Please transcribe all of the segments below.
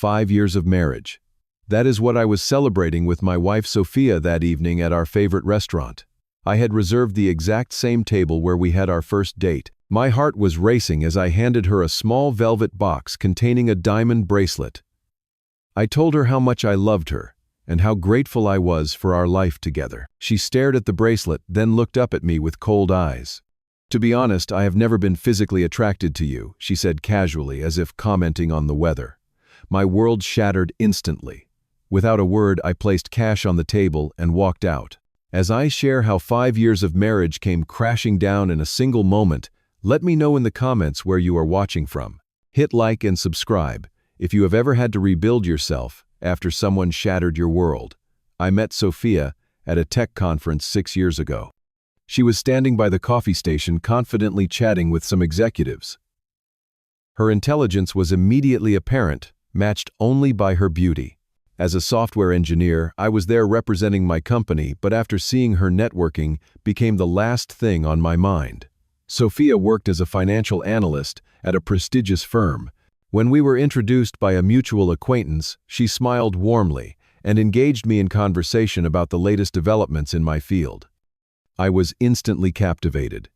5 years of marriage. That is what I was celebrating with my wife Sophia that evening at our favorite restaurant. I had reserved the exact same table where we had our first date. My heart was racing as I handed her a small velvet box containing a diamond bracelet. I told her how much I loved her and how grateful I was for our life together. She stared at the bracelet, then looked up at me with cold eyes. "To be honest, I have never been physically attracted to you," she said casually, as if commenting on the weather. My world shattered instantly. Without a word, I placed cash on the table and walked out. As I share how 5 years of marriage came crashing down in a single moment, let me know in the comments where you are watching from. Hit like and subscribe if you have ever had to rebuild yourself after someone shattered your world. I met Sophia at a tech conference 6 years ago. She was standing by the coffee station confidently chatting with some executives. Her intelligence was immediately apparent, matched only by her beauty. As a software engineer, I was there representing my company, but after seeing her, networking became the last thing on my mind. Sophia worked as a financial analyst at a prestigious firm. When we were introduced by a mutual acquaintance, she smiled warmly and engaged me in conversation about the latest developments in my field. I was instantly captivated.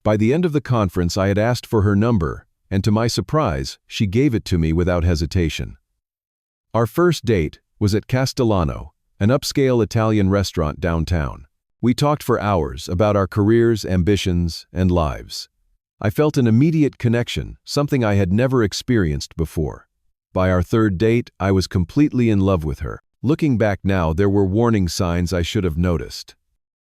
By the end of the conference, I had asked for her number, and to my surprise, she gave it to me without hesitation. Our first date was at Castellano, an upscale Italian restaurant downtown. We talked for hours about our careers, ambitions, and lives. I felt an immediate connection, something I had never experienced before. By our third date, I was completely in love with her. Looking back now, there were warning signs I should have noticed.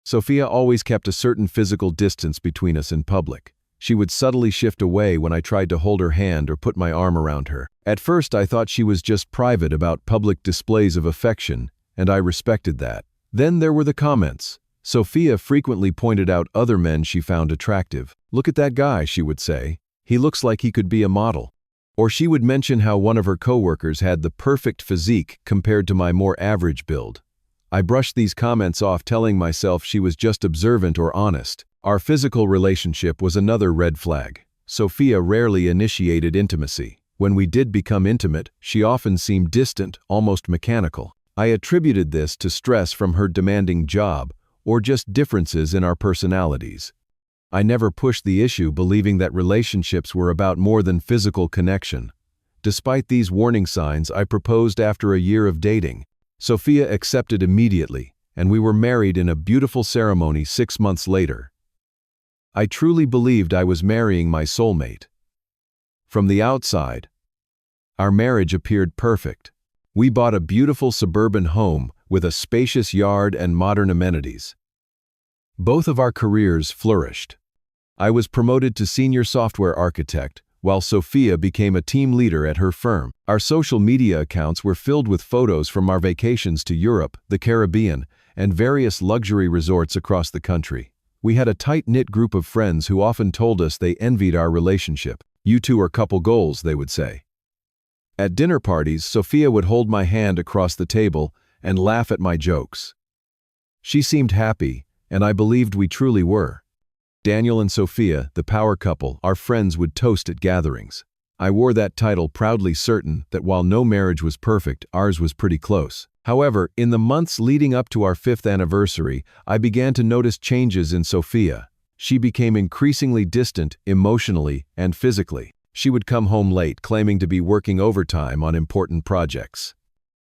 Sophia always kept a certain physical distance between us in public. She would subtly shift away when I tried to hold her hand or put my arm around her. At first, I thought she was just private about public displays of affection, and I respected that. Then there were the comments. Sophia frequently pointed out other men she found attractive. "Look at that guy," she would say. "He looks like he could be a model." Or she would mention how one of her coworkers had the perfect physique compared to my more average build. I brushed these comments off, telling myself she was just observant or honest. Our physical relationship was another red flag. Sophia rarely initiated intimacy. When we did become intimate, she often seemed distant, almost mechanical. I attributed this to stress from her demanding job, or just differences in our personalities. I never pushed the issue, believing that relationships were about more than physical connection. Despite these warning signs, I proposed after a year of dating. Sophia accepted immediately, and we were married in a beautiful ceremony 6 months later. I truly believed I was marrying my soulmate. From the outside, our marriage appeared perfect. We bought a beautiful suburban home with a spacious yard and modern amenities. Both of our careers flourished. I was promoted to senior software architect, while Sophia became a team leader at her firm. Our social media accounts were filled with photos from our vacations to Europe, the Caribbean, and various luxury resorts across the country. We had a tight-knit group of friends who often told us they envied our relationship. "You two are couple goals," they would say. At dinner parties, Sophia would hold my hand across the table and laugh at my jokes. She seemed happy, and I believed we truly were. Daniel and Sophia, the power couple, our friends would toast at gatherings. I wore that title proudly, certain that while no marriage was perfect, ours was pretty close. However, in the months leading up to our 5th anniversary, I began to notice changes in Sophia. She became increasingly distant emotionally and physically. She would come home late, claiming to be working overtime on important projects.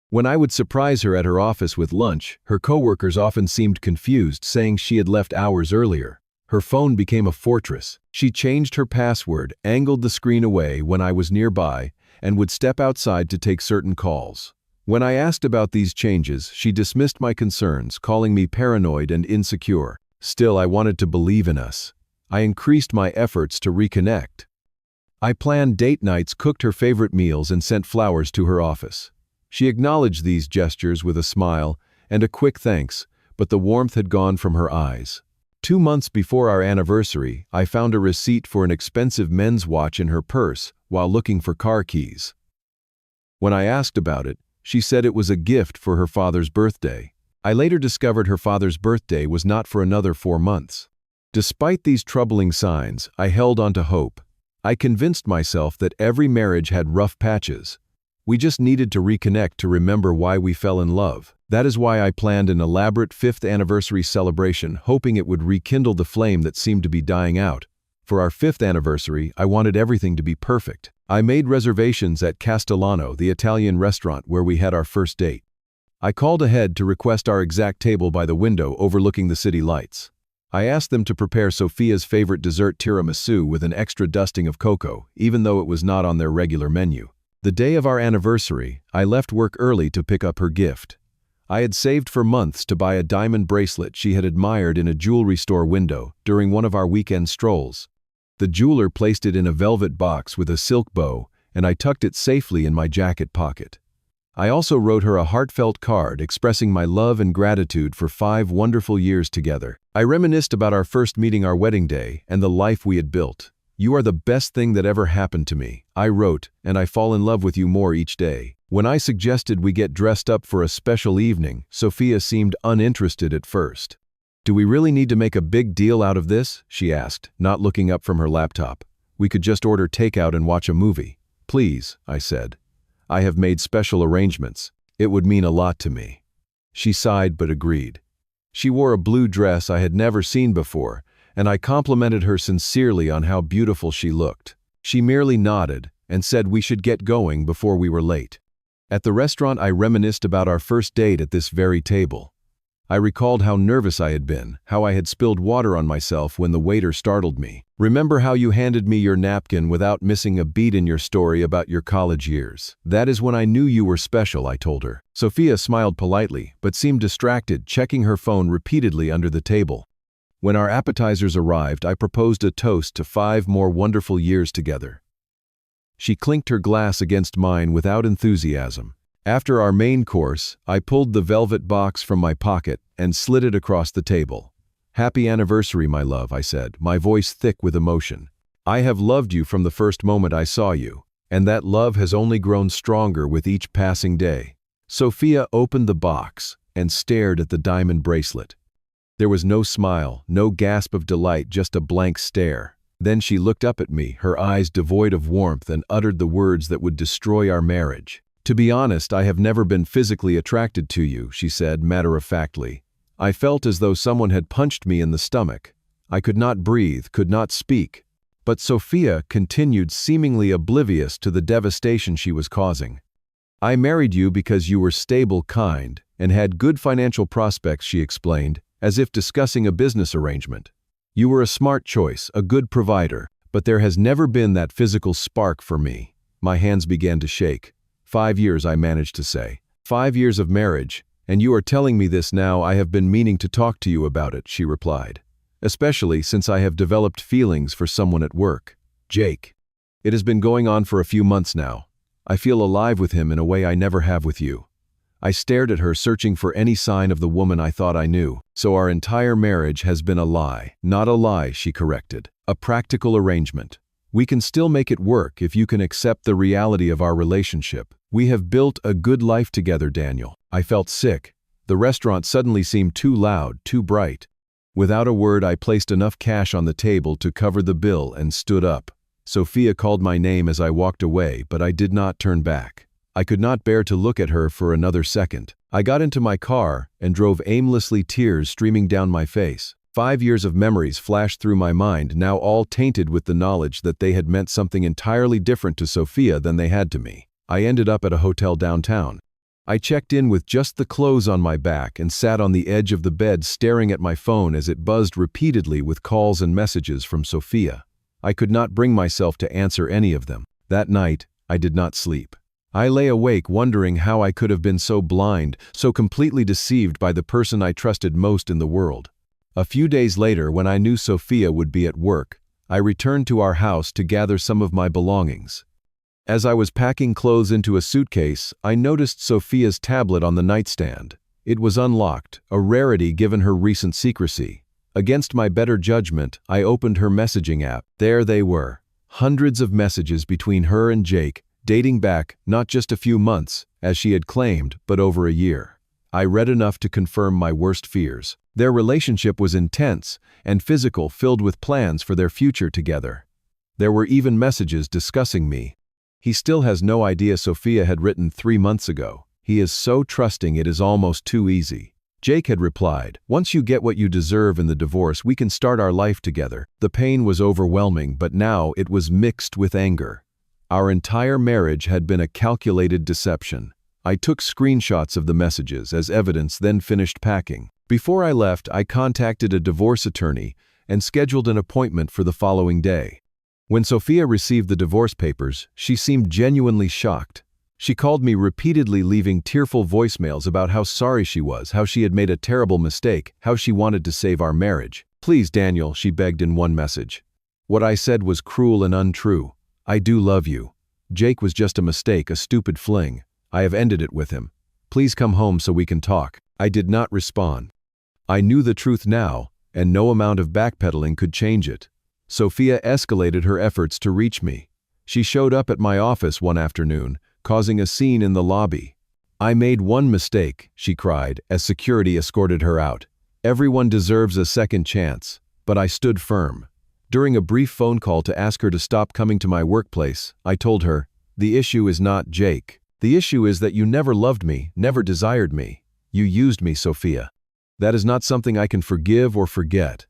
When I would surprise her at her office with lunch, her coworkers often seemed confused, saying she had left hours earlier. Her phone became a fortress. She changed her password, angled the screen away when I was nearby, and would step outside to take certain calls. When I asked about these changes, she dismissed my concerns, calling me paranoid and insecure. Still, I wanted to believe in us. I increased my efforts to reconnect. I planned date nights, cooked her favorite meals, and sent flowers to her office. She acknowledged these gestures with a smile and a quick thanks, but the warmth had gone from her eyes. 2 months before our anniversary, I found a receipt for an expensive men's watch in her purse while looking for car keys. When I asked about it, she said it was a gift for her father's birthday. I later discovered her father's birthday was not for another 4 months. Despite these troubling signs, I held on to hope. I convinced myself that every marriage had rough patches, We just needed to reconnect to remember why we fell in love. That is why I planned an elaborate 5th anniversary celebration, hoping it would rekindle the flame that seemed to be dying out. For our 5th anniversary, I wanted everything to be perfect. I made reservations at Castellano, the Italian restaurant where we had our first date. I called ahead to request our exact table by the window overlooking the city lights. I asked them to prepare Sophia's favorite dessert tiramisu with an extra dusting of cocoa, even though it was not on their regular menu. The day of our anniversary, I left work early to pick up her gift. I had saved for months to buy a diamond bracelet she had admired in a jewelry store window during one of our weekend strolls. The jeweler placed it in a velvet box with a silk bow, and I tucked it safely in my jacket pocket. I also wrote her a heartfelt card expressing my love and gratitude for 5 wonderful years together. I reminisced about our first meeting, our wedding day, and the life we had built. "You are the best thing that ever happened to me," I wrote, "and I fall in love with you more each day." When I suggested we get dressed up for a special evening, Sophia seemed uninterested at first. "Do we really need to make a big deal out of this?" she asked, not looking up from her laptop. "We could just order takeout and watch a movie." "Please," I said. "I have made special arrangements. It would mean a lot to me." She sighed but agreed. She wore a blue dress I had never seen before, and I complimented her sincerely on how beautiful she looked. She merely nodded and said we should get going before we were late. At the restaurant, I reminisced about our first date at this very table. I recalled how nervous I had been, how I had spilled water on myself when the waiter startled me. "Remember how you handed me your napkin without missing a beat in your story about your college years? That is when I knew you were special," I told her. Sophia smiled politely, but seemed distracted, checking her phone repeatedly under the table. When our appetizers arrived, I proposed a toast to 5 more wonderful years together. She clinked her glass against mine without enthusiasm. After our main course, I pulled the velvet box from my pocket and slid it across the table. "Happy anniversary, my love," I said, my voice thick with emotion. "I have loved you from the first moment I saw you, and that love has only grown stronger with each passing day." Sophia opened the box and stared at the diamond bracelet. There was no smile, no gasp of delight, just a blank stare. Then she looked up at me, her eyes devoid of warmth, and uttered the words that would destroy our marriage. "To be honest, I have never been physically attracted to you," she said matter-of-factly. I felt as though someone had punched me in the stomach. I could not breathe, could not speak. But Sophia continued, seemingly oblivious to the devastation she was causing. "I married you because you were stable, kind, and had good financial prospects," she explained, as if discussing a business arrangement. "You were a smart choice, a good provider, but there has never been that physical spark for me." My hands began to shake. 5 years, I managed to say. 5 years of marriage, and you are telling me this now. "I have been meaning to talk to you about it," she replied. "Especially since I have developed feelings for someone at work. Jake. It has been going on for a few months now. I feel alive with him in a way I never have with you." I stared at her, searching for any sign of the woman I thought I knew. "So our entire marriage has been a lie." "Not a lie," she corrected. "A practical arrangement. We can still make it work if you can accept the reality of our relationship. We have built a good life together, Daniel." I felt sick. The restaurant suddenly seemed too loud, too bright. Without a word, I placed enough cash on the table to cover the bill and stood up. Sophia called my name as I walked away, but I did not turn back. I could not bear to look at her for another second. I got into my car and drove aimlessly, tears streaming down my face. 5 years of memories flashed through my mind, now all tainted with the knowledge that they had meant something entirely different to Sophia than they had to me. I ended up at a hotel downtown. I checked in with just the clothes on my back and sat on the edge of the bed staring at my phone as it buzzed repeatedly with calls and messages from Sophia. I could not bring myself to answer any of them. That night, I did not sleep. I lay awake wondering how I could have been so blind, so completely deceived by the person I trusted most in the world. A few days later, when I knew Sophia would be at work, I returned to our house to gather some of my belongings. As I was packing clothes into a suitcase, I noticed Sophia's tablet on the nightstand. It was unlocked, a rarity given her recent secrecy. Against my better judgment, I opened her messaging app. There they were, hundreds of messages between her and Jake, dating back not just a few months, as she had claimed, but over a year. I read enough to confirm my worst fears. Their relationship was intense and physical, filled with plans for their future together. There were even messages discussing me. He still has no idea Sophia had written 3 months ago. He is so trusting it is almost too easy. Jake had replied, "Once you get what you deserve in the divorce, we can start our life together." The pain was overwhelming, but now it was mixed with anger. Our entire marriage had been a calculated deception. I took screenshots of the messages as evidence, then finished packing. Before I left, I contacted a divorce attorney and scheduled an appointment for the following day. When Sophia received the divorce papers, she seemed genuinely shocked. She called me repeatedly, leaving tearful voicemails about how sorry she was, how she had made a terrible mistake, how she wanted to save our marriage. "Please, Daniel," she begged in one message. What I said was cruel and untrue. "I do love you. Jake was just a mistake, a stupid fling. I have ended it with him. Please come home so we can talk." I did not respond. I knew the truth now, and no amount of backpedaling could change it. Sophia escalated her efforts to reach me. She showed up at my office one afternoon, causing a scene in the lobby. "I made one mistake," she cried as security escorted her out. "Everyone deserves a second chance," but I stood firm. During a brief phone call to ask her to stop coming to my workplace, I told her, "The issue is not Jake. The issue is that you never loved me, never desired me. You used me, Sophia. That is not something I can forgive or forget."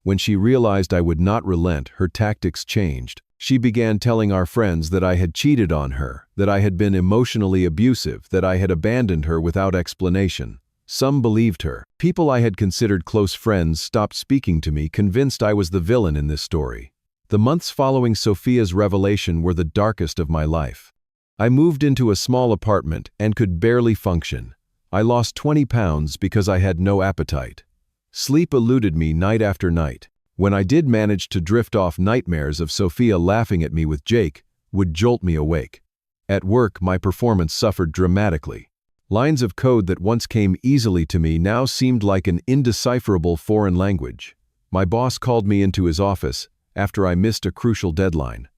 When she realized I would not relent, her tactics changed. She began telling our friends that I had cheated on her, that I had been emotionally abusive, that I had abandoned her without explanation. Some believed her. People I had considered close friends stopped speaking to me, convinced I was the villain in this story. The months following Sophia's revelation were the darkest of my life. I moved into a small apartment and could barely function. I lost 20 pounds because I had no appetite. Sleep eluded me night after night. When I did manage to drift off, nightmares of Sophia laughing at me with Jake would jolt me awake. At work, my performance suffered dramatically. Lines of code that once came easily to me now seemed like an indecipherable foreign language. My boss called me into his office after I missed a crucial deadline.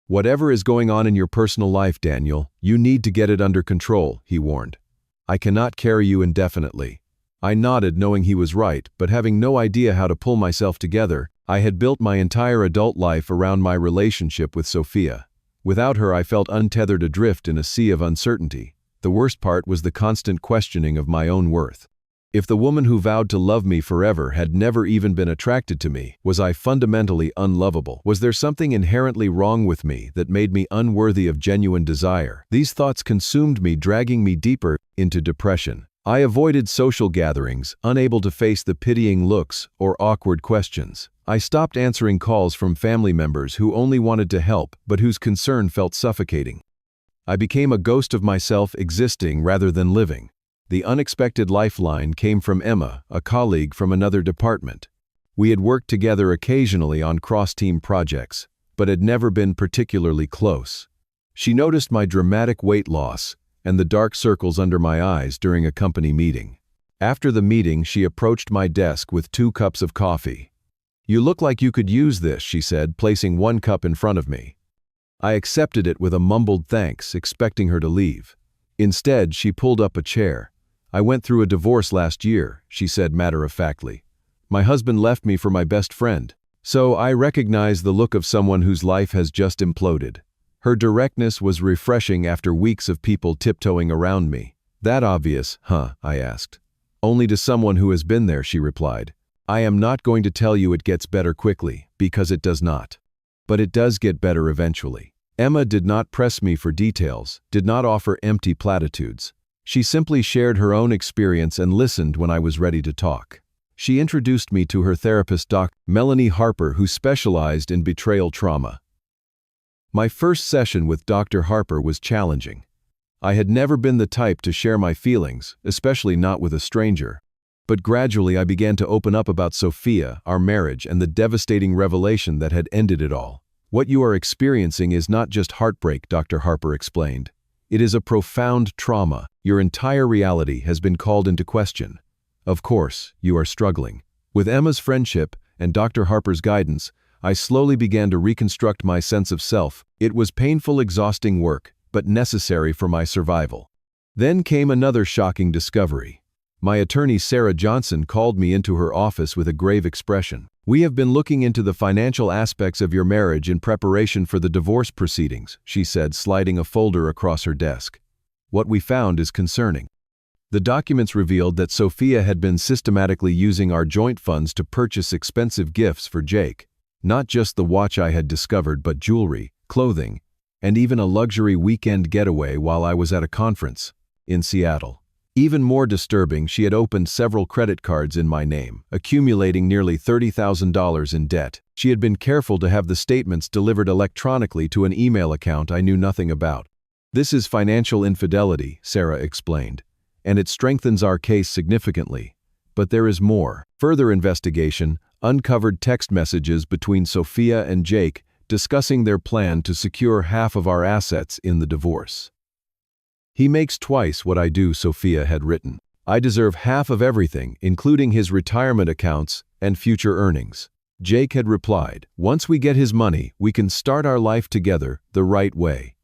"Whatever is going on in your personal life, Daniel, you need to get it under control," he warned. "I cannot carry you indefinitely." I nodded, knowing he was right, but having no idea how to pull myself together. I had built my entire adult life around my relationship with Sophia. Without her, I felt untethered, adrift in a sea of uncertainty. The worst part was the constant questioning of my own worth. If the woman who vowed to love me forever had never even been attracted to me, was I fundamentally unlovable? Was there something inherently wrong with me that made me unworthy of genuine desire? These thoughts consumed me, dragging me deeper into depression. I avoided social gatherings, unable to face the pitying looks or awkward questions. I stopped answering calls from family members who only wanted to help but whose concern felt suffocating. I became a ghost of myself, existing rather than living. The unexpected lifeline came from Emma, a colleague from another department. We had worked together occasionally on cross-team projects, but had never been particularly close. She noticed my dramatic weight loss and the dark circles under my eyes during a company meeting. After the meeting, she approached my desk with 2 cups of coffee. "You look like you could use this," she said, placing 1 cup in front of me. I accepted it with a mumbled thanks, expecting her to leave. Instead, she pulled up a chair. "I went through a divorce last year," she said matter-of-factly. "My husband left me for my best friend. So I recognize the look of someone whose life has just imploded." Her directness was refreshing after weeks of people tiptoeing around me. "That obvious, huh?" I asked. "Only to someone who has been there," she replied. "I am not going to tell you it gets better quickly, because it does not. But it does get better eventually." Emma did not press me for details, did not offer empty platitudes. She simply shared her own experience and listened when I was ready to talk. She introduced me to her therapist, Dr. Melanie Harper, who specialized in betrayal trauma. My first session with Dr. Harper was challenging. I had never been the type to share my feelings, especially not with a stranger. But gradually I began to open up about Sophia, our marriage, and the devastating revelation that had ended it all. "What you are experiencing is not just heartbreak," Dr. Harper explained. "It is a profound trauma. Your entire reality has been called into question. Of course, you are struggling." With Emma's friendship and Dr. Harper's guidance, I slowly began to reconstruct my sense of self. It was painful, exhausting work, but necessary for my survival. Then came another shocking discovery. My attorney Sarah Johnson called me into her office with a grave expression. "We have been looking into the financial aspects of your marriage in preparation for the divorce proceedings," she said, sliding a folder across her desk. "What we found is concerning." The documents revealed that Sophia had been systematically using our joint funds to purchase expensive gifts for Jake. Not just the watch I had discovered, but jewelry, clothing, and even a luxury weekend getaway while I was at a conference in Seattle. Even more disturbing, she had opened several credit cards in my name, accumulating nearly $30,000 in debt. She had been careful to have the statements delivered electronically to an email account I knew nothing about. "This is financial infidelity," Sarah explained, "and it strengthens our case significantly. But there is more." Further investigation uncovered text messages between Sophia and Jake discussing their plan to secure half of our assets in the divorce. "He makes twice what I do," Sophia had written. "I deserve half of everything, including his retirement accounts and future earnings." Jake had replied, "Once we get his money, we can start our life together the right way.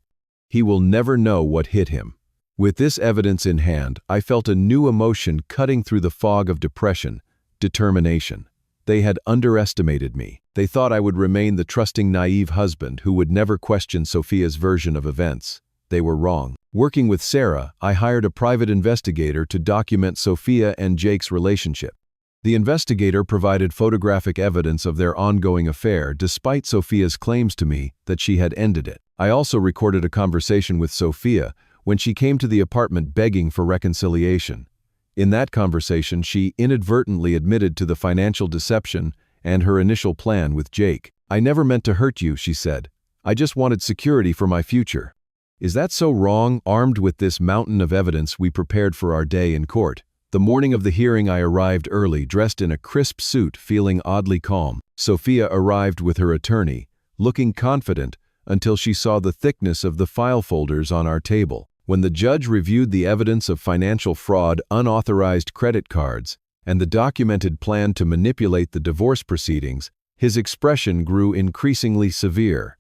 He will never know what hit him." With this evidence in hand, I felt a new emotion cutting through the fog of depression: determination. They had underestimated me. They thought I would remain the trusting, naive husband who would never question Sophia's version of events. They were wrong. Working with Sarah, I hired a private investigator to document Sophia and Jake's relationship. The investigator provided photographic evidence of their ongoing affair, despite Sophia's claims to me that she had ended it. I also recorded a conversation with Sophia when she came to the apartment begging for reconciliation. In that conversation, she inadvertently admitted to the financial deception and her initial plan with Jake. "I never meant to hurt you," she said. "I just wanted security for my future." Is that so wrong? Armed with this mountain of evidence, we prepared for our day in court. The morning of the hearing, I arrived early, dressed in a crisp suit, feeling oddly calm. Sophia arrived with her attorney, looking confident until she saw the thickness of the file folders on our table. When the judge reviewed the evidence of financial fraud, unauthorized credit cards, and the documented plan to manipulate the divorce proceedings, his expression grew increasingly severe.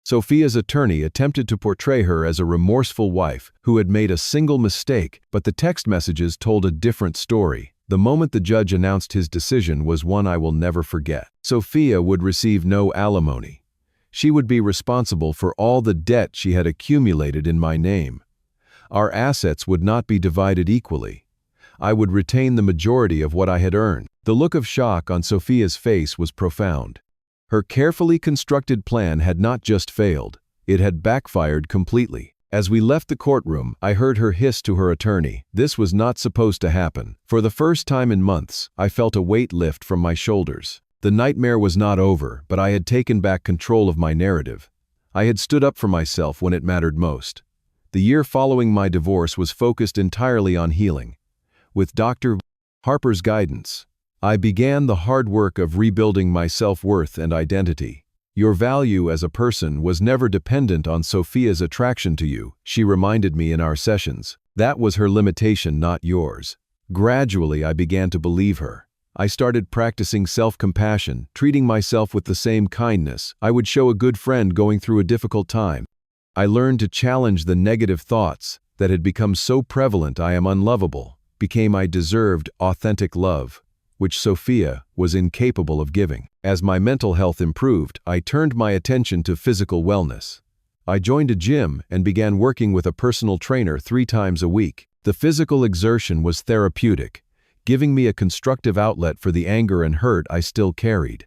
Sophia's attorney attempted to portray her as a remorseful wife who had made a single mistake, but the text messages told a different story. The moment the judge announced his decision was one I will never forget. Sophia would receive no alimony. She would be responsible for all the debt she had accumulated in my name. Our assets would not be divided equally. I would retain the majority of what I had earned. The look of shock on Sophia's face was profound. Her carefully constructed plan had not just failed, it had backfired completely. As we left the courtroom, I heard her hiss to her attorney, "This was not supposed to happen." For the first time in months, I felt a weight lift from my shoulders. The nightmare was not over, but I had taken back control of my narrative. I had stood up for myself when it mattered most. The year following my divorce was focused entirely on healing. With Dr. Harper's guidance, I began the hard work of rebuilding my self-worth and identity. "Your value as a person was never dependent on Sophia's attraction to you," she reminded me in our sessions. "That was her limitation, not yours." Gradually, I began to believe her. I started practicing self-compassion, treating myself with the same kindness I would show a good friend going through a difficult time. I learned to challenge the negative thoughts that had become so prevalent: "I am unlovable," became "I deserved authentic love," which Sophia was incapable of giving. As my mental health improved, I turned my attention to physical wellness. I joined a gym and began working with a personal trainer 3 times a week. The physical exertion was therapeutic, giving me a constructive outlet for the anger and hurt I still carried.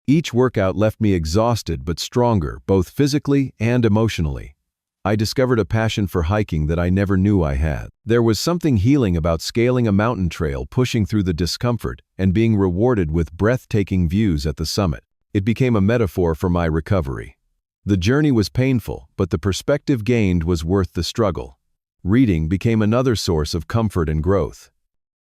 Each workout left me exhausted but stronger, both physically and emotionally. I discovered a passion for hiking that I never knew I had. There was something healing about scaling a mountain trail, pushing through the discomfort, and being rewarded with breathtaking views at the summit. It became a metaphor for my recovery. The journey was painful, but the perspective gained was worth the struggle. Reading became another source of comfort and growth.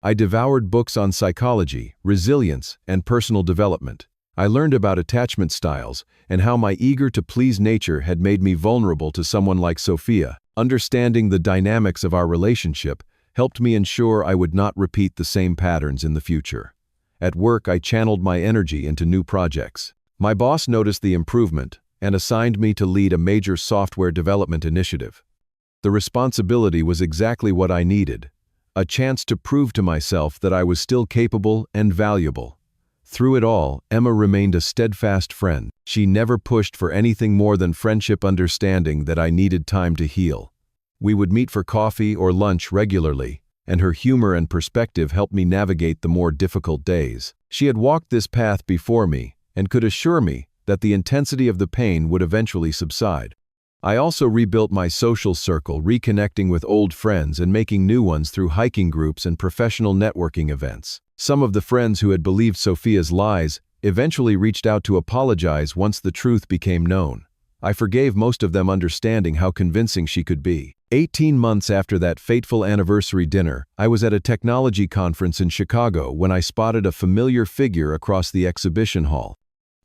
I devoured books on psychology, resilience, and personal development. I learned about attachment styles and how my eager-to-please nature had made me vulnerable to someone like Sophia. Understanding the dynamics of our relationship helped me ensure I would not repeat the same patterns in the future. At work, I channeled my energy into new projects. My boss noticed the improvement and assigned me to lead a major software development initiative. The responsibility was exactly what I needed: a chance to prove to myself that I was still capable and valuable. Through it all, Emma remained a steadfast friend. She never pushed for anything more than friendship, understanding that I needed time to heal. We would meet for coffee or lunch regularly, and her humor and perspective helped me navigate the more difficult days. She had walked this path before me and could assure me that the intensity of the pain would eventually subside. I also rebuilt my social circle, reconnecting with old friends and making new ones through hiking groups and professional networking events. Some of the friends who had believed Sophia's lies eventually reached out to apologize once the truth became known. I forgave most of them, understanding how convincing she could be. 18 months after that fateful anniversary dinner, I was at a technology conference in Chicago when I spotted a familiar figure across the exhibition hall.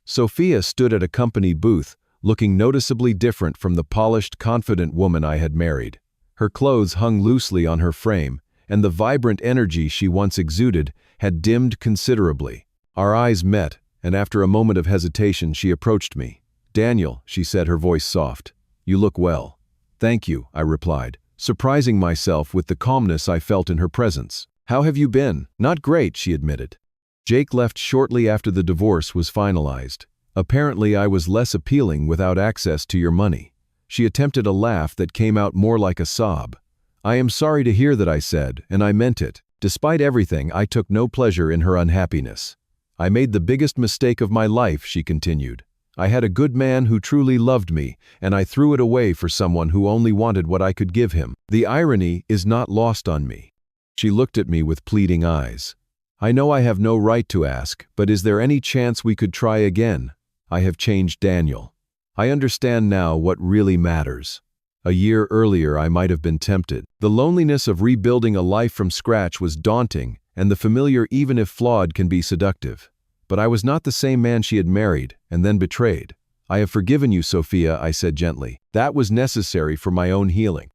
Sophia stood at a company booth, looking noticeably different from the polished, confident woman I had married. Her clothes hung loosely on her frame, and the vibrant energy she once exuded had dimmed considerably. Our eyes met, and after a moment of hesitation, she approached me. "Daniel," she said, her voice soft, "you look well." "Thank you," I replied, surprising myself with the calmness I felt in her presence. "How have you been?" "Not great," she admitted. "Jake left shortly after the divorce was finalized. Apparently I was less appealing without access to your money." She attempted a laugh that came out more like a sob. "I am sorry to hear that," I said, and I meant it. Despite everything, I took no pleasure in her unhappiness. "I made the biggest mistake of my life," she continued. "I had a good man who truly loved me, and I threw it away for someone who only wanted what I could give him. The irony is not lost on me." She looked at me with pleading eyes. "I know I have no right to ask, but is there any chance we could try again? I have changed, Daniel. I understand now what really matters. A year earlier I might have been tempted. The loneliness of rebuilding a life from scratch was daunting, and the familiar, even if flawed, can be seductive. But I was not the same man she had married and then betrayed. I have forgiven you, Sophia," I said gently. "That was necessary for my own healing.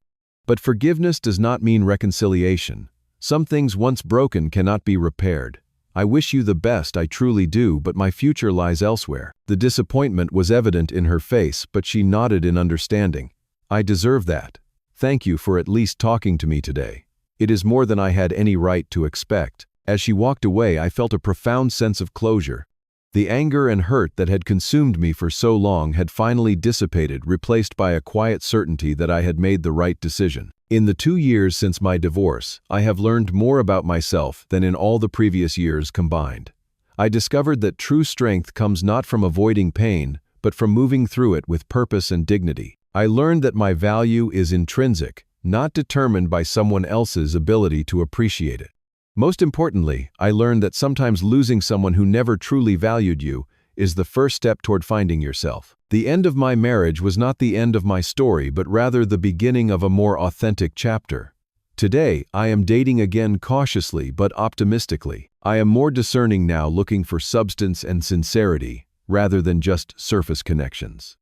But forgiveness does not mean reconciliation. Some things once broken cannot be repaired. I wish you the best, I truly do, but my future lies elsewhere." The disappointment was evident in her face, but she nodded in understanding. "I deserve that. Thank you for at least talking to me today. It is more than I had any right to expect." As she walked away, I felt a profound sense of closure. The anger and hurt that had consumed me for so long had finally dissipated, replaced by a quiet certainty that I had made the right decision. In the 2 years since my divorce, I have learned more about myself than in all the previous years combined. I discovered that true strength comes not from avoiding pain, but from moving through it with purpose and dignity. I learned that my value is intrinsic, not determined by someone else's ability to appreciate it. Most importantly, I learned that sometimes losing someone who never truly valued you is the first step toward finding yourself. The end of my marriage was not the end of my story, but rather the beginning of a more authentic chapter. Today, I am dating again, cautiously but optimistically. I am more discerning now, looking for substance and sincerity, rather than just surface connections.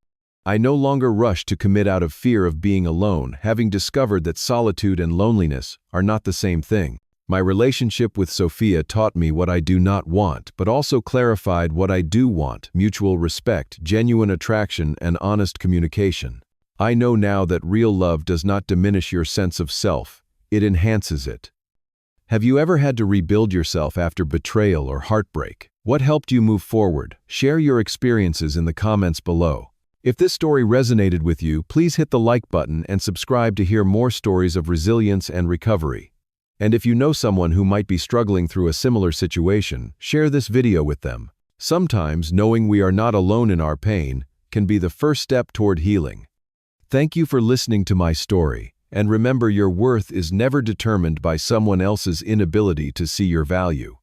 I no longer rush to commit out of fear of being alone, having discovered that solitude and loneliness are not the same thing. My relationship with Sophia taught me what I do not want, but also clarified what I do want: mutual respect, genuine attraction, and honest communication. I know now that real love does not diminish your sense of self, it enhances it. Have you ever had to rebuild yourself after betrayal or heartbreak? What helped you move forward? Share your experiences in the comments below. If this story resonated with you, please hit the like button and subscribe to hear more stories of resilience and recovery. And if you know someone who might be struggling through a similar situation, share this video with them. Sometimes knowing we are not alone in our pain can be the first step toward healing. Thank you for listening to my story, and remember, your worth is never determined by someone else's inability to see your value.